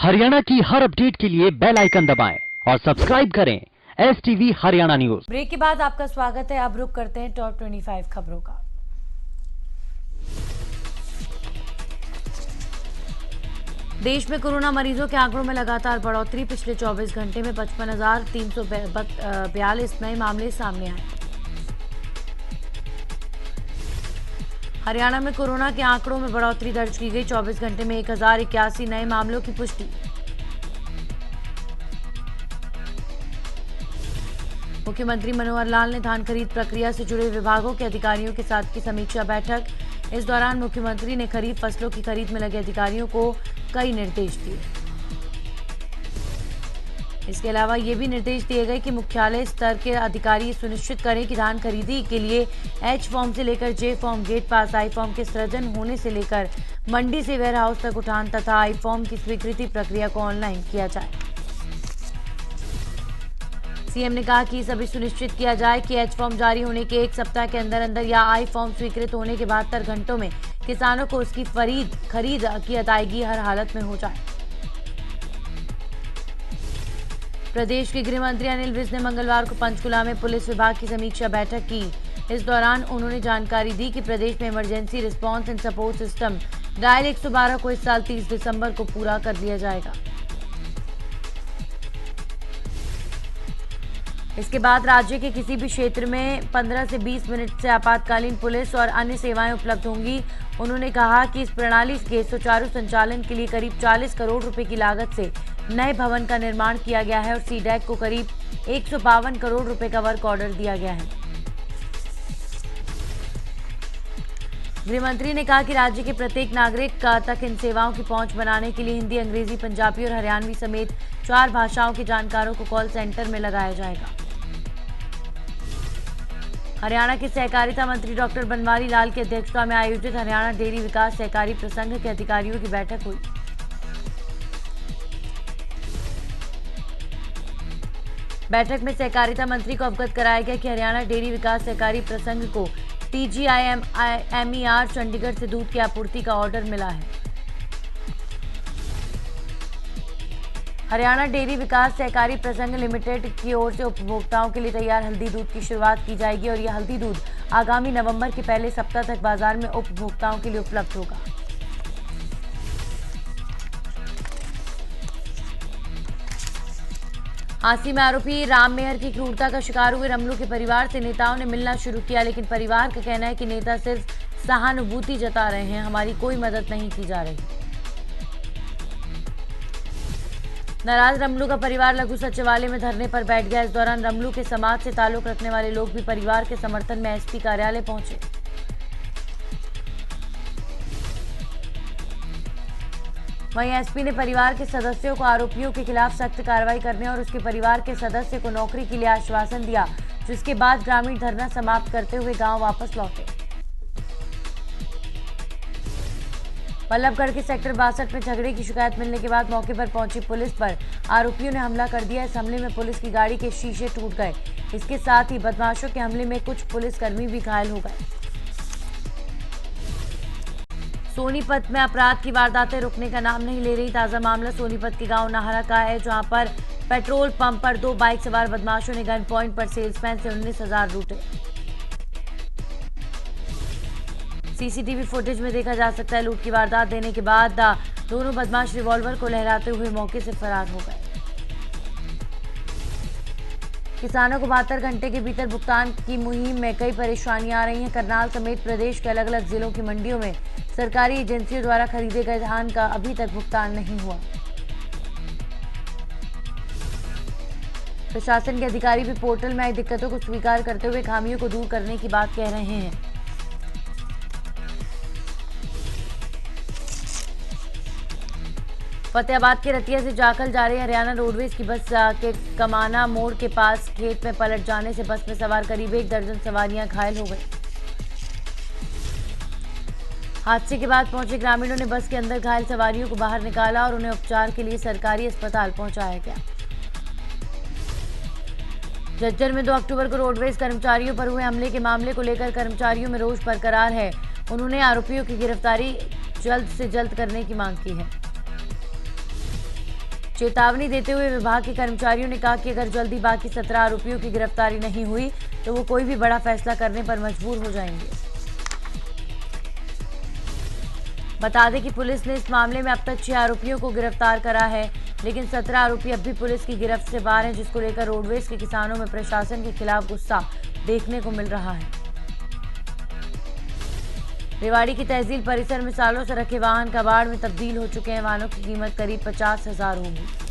हरियाणा की हर अपडेट के लिए बेल आइकन दबाएं और सब्सक्राइब करें STV हरियाणा न्यूज। ब्रेक के बाद आपका स्वागत है। अब रुक करते हैं टॉप 25 खबरों का। देश में कोरोना मरीजों के आंकड़ों में लगातार बढ़ोतरी। पिछले 24 घंटे में 55,342 नए मामले सामने आए। हरियाणा में कोरोना के आंकड़ों में बढ़ोतरी दर्ज की गई। 24 घंटे में 1081 नए मामलों की पुष्टि। मुख्यमंत्री मनोहर लाल ने धान खरीद प्रक्रिया से जुड़े विभागों के अधिकारियों के साथ की समीक्षा बैठक। इस दौरान मुख्यमंत्री ने खरीफ फसलों की खरीद में लगे अधिकारियों को कई निर्देश दिए। इसके अलावा ये भी निर्देश दिए गए कि मुख्यालय स्तर के अधिकारी सुनिश्चित करें कि धान खरीदी के लिए H फॉर्म से लेकर J form, gate pass, I form के सृजन होने से लेकर मंडी से वेयर हाउस तक उठान तथा I फॉर्म की स्वीकृति प्रक्रिया को ऑनलाइन किया जाए। सीएम ने कहा कि सभी सुनिश्चित किया जाए कि H फॉर्म जारी होने के एक सप्ताह के अंदर अंदर या I फॉर्म स्वीकृत होने के 72 घंटों में किसानों को उसकी खरीद की अदायगी हर हालत में हो जाए। प्रदेश के गृह मंत्री अनिल विज ने मंगलवार को पंचकुला में पुलिस विभाग की समीक्षा बैठक की। इस दौरान उन्होंने जानकारी दी कि प्रदेश में emergency response and support system dial 112 को इस साल 30 दिसंबर को पूरा कर लिया जाएगा। इसके बाद राज्य के किसी भी क्षेत्र में 15 से 20 मिनट से आपातकालीन पुलिस और अन्य सेवाएं उपलब्ध होंगी। उन्होंने कहा कि इस प्रणाली के सुचारू संचालन के लिए करीब 40 करोड़ रुपए की लागत से नए भवन का निर्माण किया गया है और सीडैक को करीब 152 करोड़ रुपए का वर्क ऑर्डर दिया गया है। गृह मंत्री ने कहा कि राज्य के प्रत्येक नागरिक तक इन सेवाओं की पहुंच बनाने के लिए हिंदी, अंग्रेजी, पंजाबी और हरियाणवी समेत 4 भाषाओं के जानकारों को कॉल सेंटर में लगाया जाएगा। हरियाणा के सहकारिता मंत्री डॉक्टर बनवारी लाल की अध्यक्षता में आयोजित हरियाणा डेयरी विकास सहकारी प्रसंघ के अधिकारियों की बैठक हुई। बैठक में सहकारिता मंत्री को अवगत कराया गया कि हरियाणा डेयरी विकास सहकारी प्रसंघ को TGI-MER चंडीगढ़ से दूध की आपूर्ति का ऑर्डर मिला है। हरियाणा डेयरी विकास सहकारी प्रसंघ लिमिटेड की ओर से उपभोक्ताओं के लिए तैयार हल्दी दूध की शुरुआत की जाएगी और यह हल्दी दूध आगामी नवंबर के पहले सप्ताह तक बाजार में उपभोक्ताओं के लिए उपलब्ध होगा। हांसी में आरोपी राम मेहर की क्रूरता का शिकार हुए रमलू के परिवार से नेताओं ने मिलना शुरू किया, लेकिन परिवार का कहना है कि नेता सिर्फ सहानुभूति जता रहे हैं, हमारी कोई मदद नहीं की जा रही। नाराज रमलू का परिवार लघु सचिवालय में धरने पर बैठ गया। इस दौरान रमलू के समाज से ताल्लुक रखने वाले लोग भी परिवार के समर्थन में SP कार्यालय पहुंचे। वहीं SP ने परिवार के सदस्यों को आरोपियों के खिलाफ सख्त कार्रवाई करने और उसके परिवार के सदस्य को नौकरी के लिए आश्वासन दिया, जिसके बाद ग्रामीण धरना समाप्त करते हुए गांव वापस लौटे। बल्लभगढ़ के सेक्टर 62 में झगड़े की शिकायत मिलने के बाद मौके पर पहुंची पुलिस पर आरोपियों ने हमला कर दिया। इस हमले में पुलिस की गाड़ी के शीशे टूट गए। इसके साथ ही बदमाशों के हमले में कुछ पुलिसकर्मी भी घायल हो गए। सोनीपत में अपराध की वारदातें रुकने का नाम नहीं ले रही। ताजा मामला सोनीपत के गांव नाहरा का है, जहां पर पेट्रोल पंप पर 2 बाइक सवार बदमाशों ने गन पॉइंट पर सेल्समैन से 19,000 लूटे। CCTV फुटेज में देखा जा सकता है लूट की वारदात देने के बाद दोनों बदमाश रिवॉल्वर को लहराते हुए मौके से फरार हो गए। किसानों को 72 घंटे के भीतर भुगतान की मुहिम में कई परेशानियां आ रही हैं। करनाल समेत प्रदेश के अलग अलग जिलों की मंडियों में सरकारी एजेंसियों द्वारा खरीदे गए धान का अभी तक भुगतान नहीं हुआ। प्रशासन के अधिकारी भी पोर्टल में आई दिक्कतों को स्वीकार करते हुए खामियों को दूर करने की बात कह रहे हैं। फतेहाबाद के रतिया से जाखल जा रही हरियाणा रोडवेज की बस के कमाना मोड़ के पास खेत में पलट जाने से बस में सवार करीब 1 दर्जन सवारियां घायल हो गई। हादसे के बाद पहुंचे ग्रामीणों ने बस के अंदर घायल सवारियों को बाहर निकाला और उन्हें उपचार के लिए सरकारी अस्पताल पहुंचाया गया। झज्जर में 2 अक्टूबर को रोडवेज कर्मचारियों पर हुए हमले के मामले को लेकर कर्मचारियों में रोष बरकरार है। उन्होंने आरोपियों की गिरफ्तारी जल्द से जल्द करने की मांग की है। चेतावनी देते हुए विभाग के कर्मचारियों ने कहा कि अगर जल्दी बाकी 17 आरोपियों की गिरफ्तारी नहीं हुई तो वो कोई भी बड़ा फैसला करने पर मजबूर हो जाएंगे। बता दें कि पुलिस ने इस मामले में अब तक 6 आरोपियों को गिरफ्तार करा है, लेकिन 17 आरोपी अब भी पुलिस की गिरफ्त से बाहर हैं, जिसको लेकर रोडवेज के किसानों में प्रशासन के खिलाफ गुस्सा देखने को मिल रहा है। रेवाड़ी की तहसील परिसर में सालों से रखे वाहन कबाड़ में तब्दील हो चुके हैं। वाहनों की कीमत करीब 50,000 होगी।